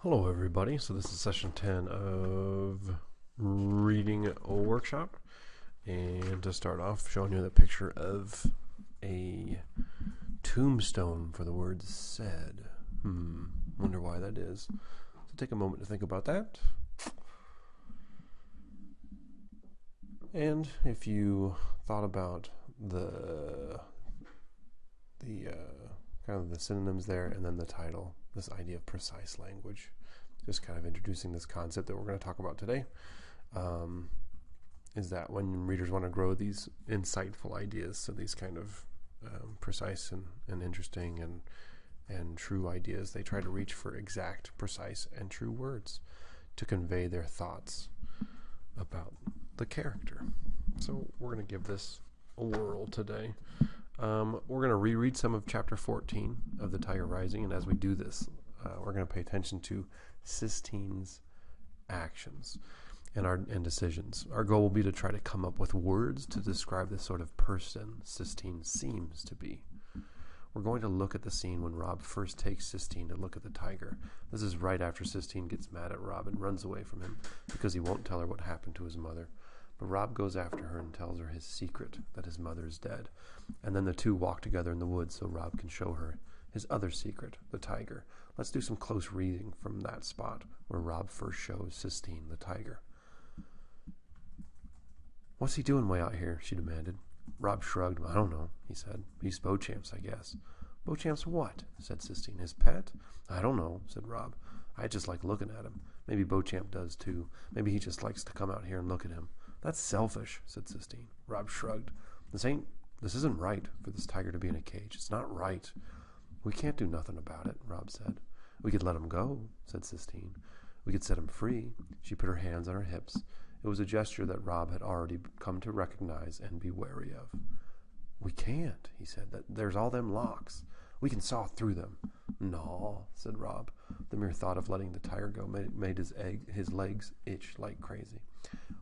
Hello, everybody. So, this is session 10 of Reading a Workshop. And to start off, showing you the picture of a tombstone for the word said. Wonder why that is. So, take a moment to think about that. And if you thought about the kind of the synonyms there and then the title, this idea of precise language, just kind of introducing this concept that we're going to talk about today, is that when readers want to grow these insightful ideas, so these kind of precise and interesting and true ideas, they try to reach for exact, precise, and true words to convey their thoughts about the character. So we're going to give this a whirl today. We're going to reread some of chapter 14 of The Tiger Rising, and as we do this, we're going to pay attention to Sistine's actions and decisions. Our goal will be to try to come up with words to describe the sort of person Sistine seems to be. We're going to look at the scene when Rob first takes Sistine to look at the tiger. This is right after Sistine gets mad at Rob and runs away from him because he won't tell her what happened to his mother. But Rob goes after her and tells her his secret, that his mother is dead. And then the two walk together in the woods so Rob can show her his other secret, the tiger. Let's do some close reading from that spot where Rob first shows Sistine the tiger. "What's he doing way out here?" she demanded. Rob shrugged. "I don't know," he said. "He's Beauchamp's, I guess." "Beauchamp's what?" said Sistine. "His pet?" "I don't know," said Rob. "I just like looking at him. Maybe Beauchamp does too. Maybe he just likes to come out here and look at him." "That's selfish," said Sistine. Rob shrugged. This isn't right for this tiger to be in a cage. It's not right." "We can't do nothing about it," Rob said. "We could let him go," said Sistine. "We could set him free." She put her hands on her hips. It was a gesture that Rob had already come to recognize and be wary of. "We can't," he said. "There's all them locks. We can saw through them." "No," said Rob. The mere thought of letting the tiger go made his legs itch like crazy.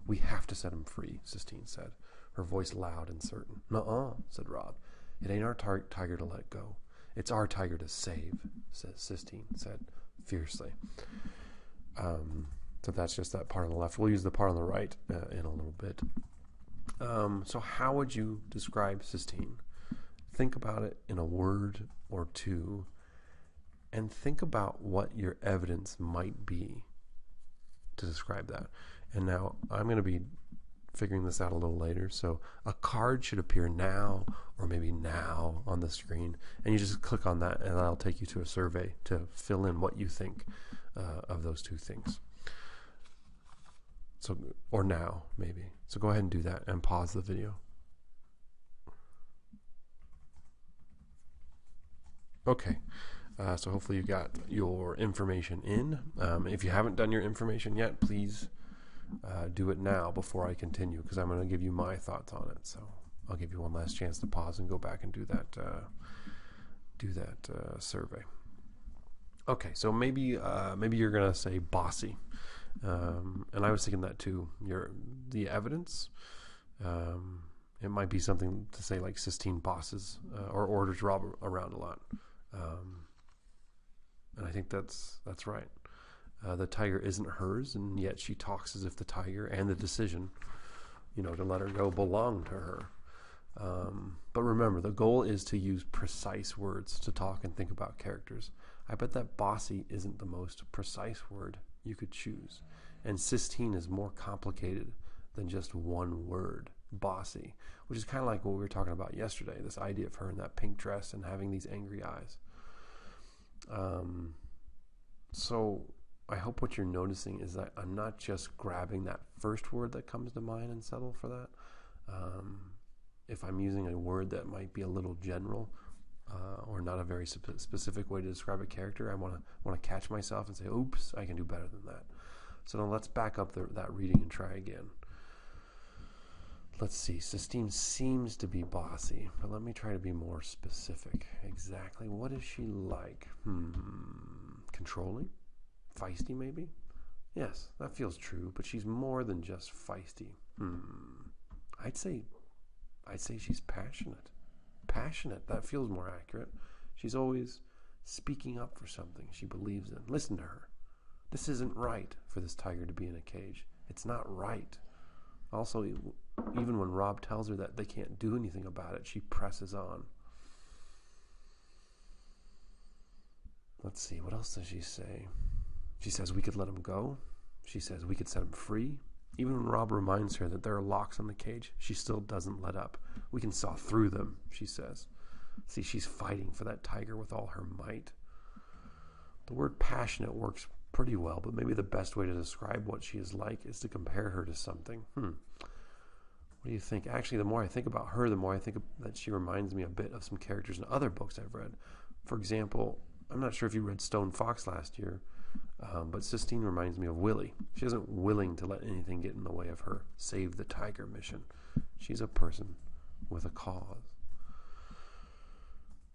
"We have to set him free," Sistine said, her voice loud and certain. "Nuh-uh," said Rob. "It ain't our tiger to let go. It's our tiger to save," Sistine said fiercely. So that's just that part on the left. We'll use the part on the right in a little bit. So how would you describe Sistine? Think about it in a word or two, and think about what your evidence might be to describe that. And now I'm going to be figuring this out a little later. So a card should appear now or maybe now on the screen, and you just click on that and that'll take you to a survey to fill in what you think of those two things. So, or now maybe. So go ahead and do that and pause the video. Okay. So hopefully you got your information in. If you haven't done your information yet, please do it now before I continue, because I'm going to give you my thoughts on it. So I'll give you one last chance to pause and go back and do that survey. Okay, so maybe you're going to say bossy, and I was thinking that too. The evidence. It might be something to say like Sistine bosses or orders Rob around a lot. And I think that's right. The tiger isn't hers, and yet she talks as if the tiger and the decision, to let her go belong to her. But remember, the goal is to use precise words to talk and think about characters. I bet that bossy isn't the most precise word you could choose. And Sistine is more complicated than just one word, bossy, which is kind of like what we were talking about yesterday, this idea of her in that pink dress and having these angry eyes. So I hope what you're noticing is that I'm not just grabbing that first word that comes to mind and settle for that. If I'm using a word that might be a little general or not a very specific way to describe a character, I want to catch myself and say, oops, I can do better than that. So now let's back up that reading and try again. Let's see. Sistine seems to be bossy, but let me try to be more specific. Exactly what is she like? Controlling? Feisty, maybe? Yes, that feels true, but she's more than just feisty. I'd say she's passionate. Passionate, that feels more accurate. She's always speaking up for something she believes in. Listen to her. This isn't right for this tiger to be in a cage. It's not right. Also, even when Rob tells her that they can't do anything about it, she presses on. Let's see, what else does she say? She says we could let him go. She says we could set him free. Even when Rob reminds her that there are locks on the cage, she still doesn't let up. We can saw through them, she says. See, she's fighting for that tiger with all her might. The word passionate works pretty well, but maybe the best way to describe what she is like is to compare her to something. What do you think? Actually, the more I think about her, the more I think that she reminds me a bit of some characters in other books I've read. For example, I'm not sure if you read Stone Fox last year, but Sistine reminds me of Willie. She isn't willing to let anything get in the way of her save the tiger mission. She's a person with a cause.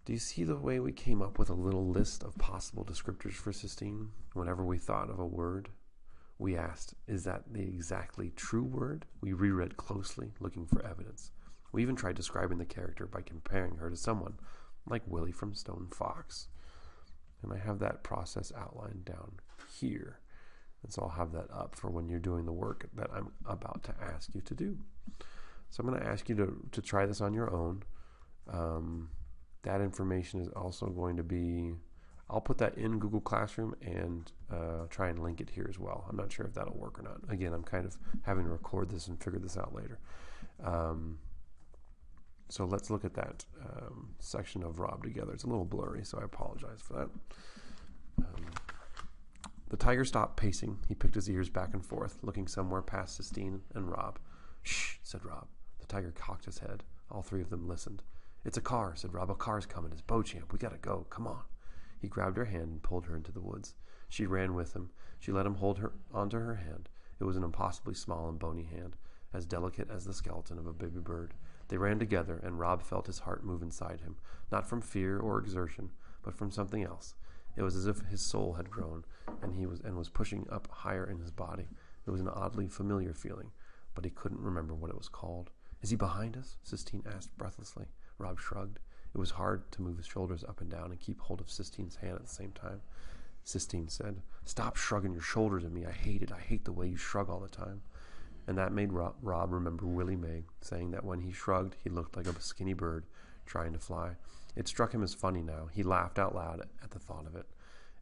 Do you see the way we came up with a little list of possible descriptors for Sistine? Whenever we thought of a word, we asked, is that the exactly true word? We reread closely, looking for evidence. We even tried describing the character by comparing her to someone, like Willie from Stone Fox. And I have that process outlined down here. And so I'll have that up for when you're doing the work that I'm about to ask you to do. So I'm going to ask you to try this on your own. That information is also going to be, I'll put that in Google Classroom and try and link it here as well. I'm not sure if that'll work or not. Again, I'm kind of having to record this and figure this out later. So let's look at that section of Rob together. It's a little blurry, so I apologize for that. The tiger stopped pacing. He picked his ears back and forth, looking somewhere past Sistine and Rob. Shh, said Rob. The tiger cocked his head. All three of them listened. It's a car, said Rob. A car's coming. It's Beauchamp. We gotta go. Come on. He grabbed her hand and pulled her into the woods. She ran with him. She let him hold her onto her hand. It was an impossibly small and bony hand, as delicate as the skeleton of a baby bird. They ran together, and Rob felt his heart move inside him, not from fear or exertion, but from something else. It was as if his soul had grown, and was pushing up higher in his body. It was an oddly familiar feeling, but he couldn't remember what it was called. Is he behind us? Sistine asked breathlessly. Rob shrugged. It was hard to move his shoulders up and down and keep hold of Sistine's hand at the same time. Sistine said, "Stop shrugging your shoulders at me. I hate it. I hate the way you shrug all the time." And that made Rob remember Willie May saying that when he shrugged, he looked like a skinny bird trying to fly. It struck him as funny now. He laughed out loud at the thought of it.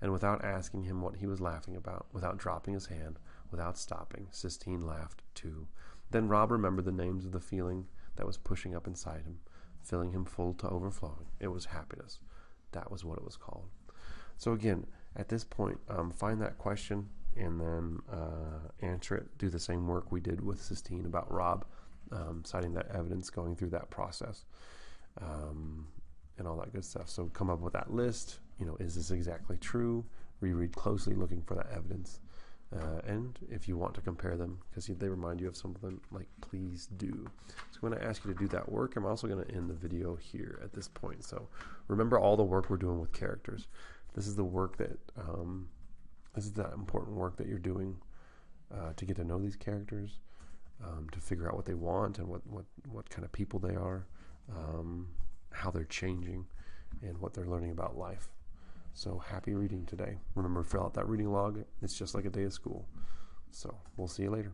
And without asking him what he was laughing about, without dropping his hand, without stopping, Sistine laughed too. Then Rob remembered the names of the feeling that was pushing up inside him, filling him full to overflowing. It was happiness. That was what it was called. So again, at this point, find that question and then answer it. Do the same work we did with Sistine about Rob, citing that evidence, going through that process, and all that good stuff. So come up with that list. Is this exactly true? Reread closely, looking for that evidence. And if you want to compare them, because they remind you of something, please do. So I'm going to ask you to do that work. I'm also going to end the video here at this point. So remember all the work we're doing with characters. This is the work that, this is that important work that you're doing to get to know these characters, to figure out what they want and what kind of people they are, how they're changing, and what they're learning about life. So happy reading today. Remember, fill out that reading log. It's just like a day of school. So we'll see you later.